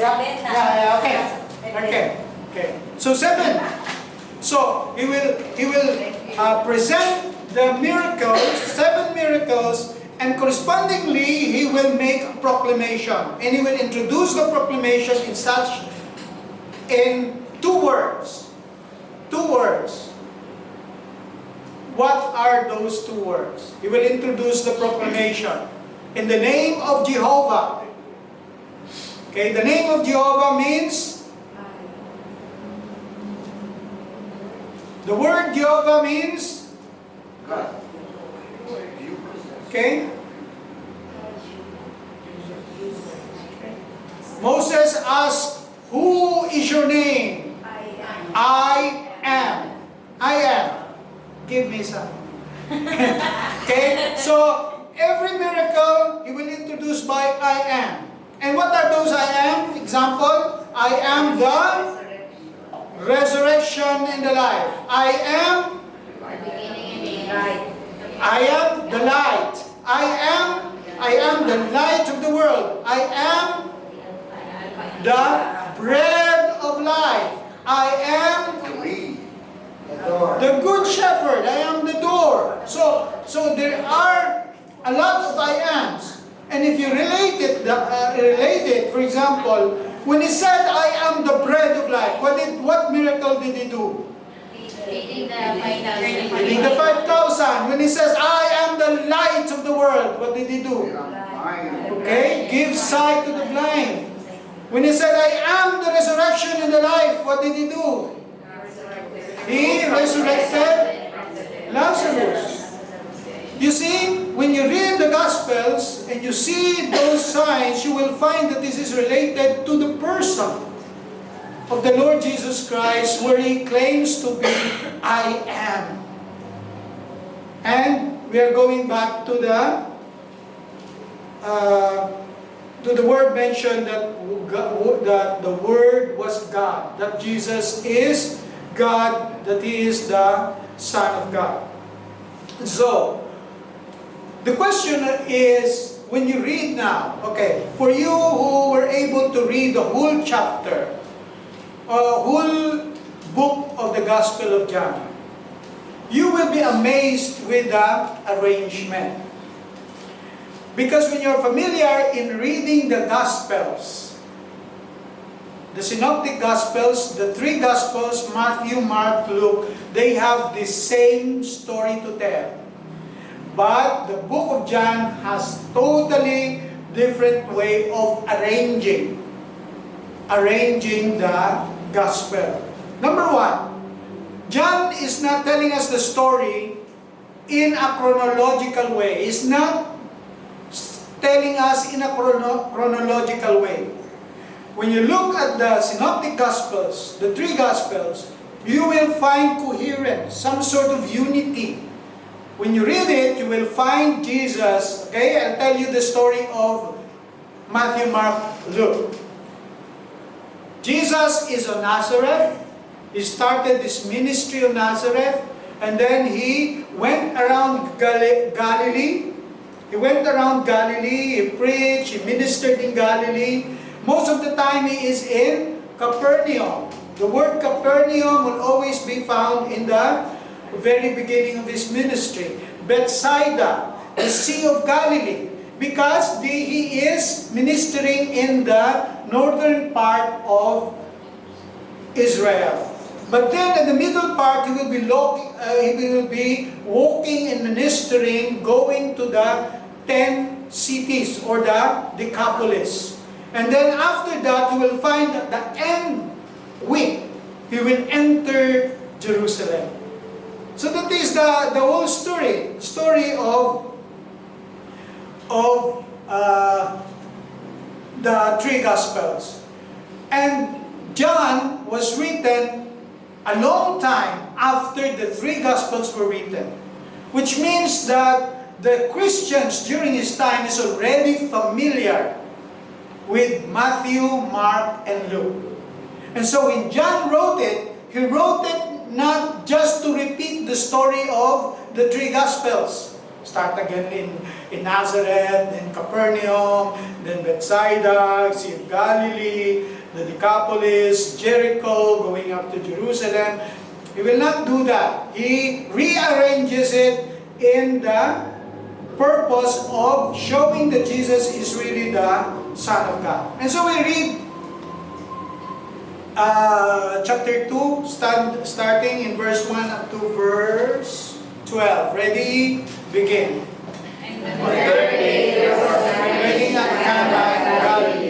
Yeah, okay. Okay. So 7. So he will present the miracles, 7 miracles, and correspondingly he will make a proclamation, and he will introduce the proclamation in 2 words. 2 words. What are those 2 words? He will introduce the proclamation in the name of Jehovah. Okay, the name of Jehovah means, the word Jehovah means God. okay. Moses asked, "Who is your name?" I am. I am. Give me some. Okay? So, every miracle, he will introduce by I am. And what are those I am? Example, I am the resurrection and the life. I am the light. I am the light of the world. I am the bread of life. I am the good shepherd. I am the door. So there are a lot of I ams. And if you relate it, for example, when he said, "I am the bread of life," what miracle did he do? Feeding Feeding the 5,000. When he says, "I am the light of the world," what did he do? Okay, give sight to the blind. When he said, "I am the resurrection and the life," what did he do? He resurrected Lazarus. You see, when you read the Gospels and you see those signs, you will find that this is related to the person of the Lord Jesus Christ, where He claims to be, "I am." And we are going back to the word mentioned that the Word was God, that Jesus is God, that He is the Son of God. So, the question is, when you read now, okay, for you who were able to read the whole chapter, whole book of the Gospel of John, you will be amazed with the arrangement. Because when you're familiar in reading the Gospels, the Synoptic Gospels, the 3 Gospels, Matthew, Mark, Luke, they have the same story to tell. But the book of John has totally different way of arranging the Gospel. Number 1, John is not telling us the story in a chronological way. He's not telling us in a chronological way. When you look at the Synoptic Gospels, the 3 Gospels, you will find coherence, some sort of unity. When you read it, you will find Jesus. Okay, I'll tell you the story of Matthew, Mark, Luke. Jesus is of Nazareth. He started this ministry of Nazareth, and then he went around Galilee. He went around Galilee, he preached, he ministered in Galilee. Most of the time he is in Capernaum. The word Capernaum will always be found in the very beginning of his ministry. Bethsaida, the Sea of Galilee, because he is ministering in the northern part of Israel. But then in the middle part, he will be walking and ministering, going to the 10 cities or the Decapolis. And then after that, you will find that the end week, he will enter Jerusalem. So that is the whole story of the 3 Gospels. And John was written a long time after the 3 Gospels were written, which means that the Christians during his time is already familiar with Matthew, Mark, and Luke. And so when John wrote it, he wrote it not just to repeat the story of the 3 Gospels, Start again in Nazareth, then Capernaum, then Bethsaida, Sea of Galilee, the Decapolis, Jericho, going up to Jerusalem. He will not do that. He rearranges it in the purpose of showing that Jesus is really the Son of God. And so we read chapter 2, starting in verse 1 up to verse 12. Ready? Begin. And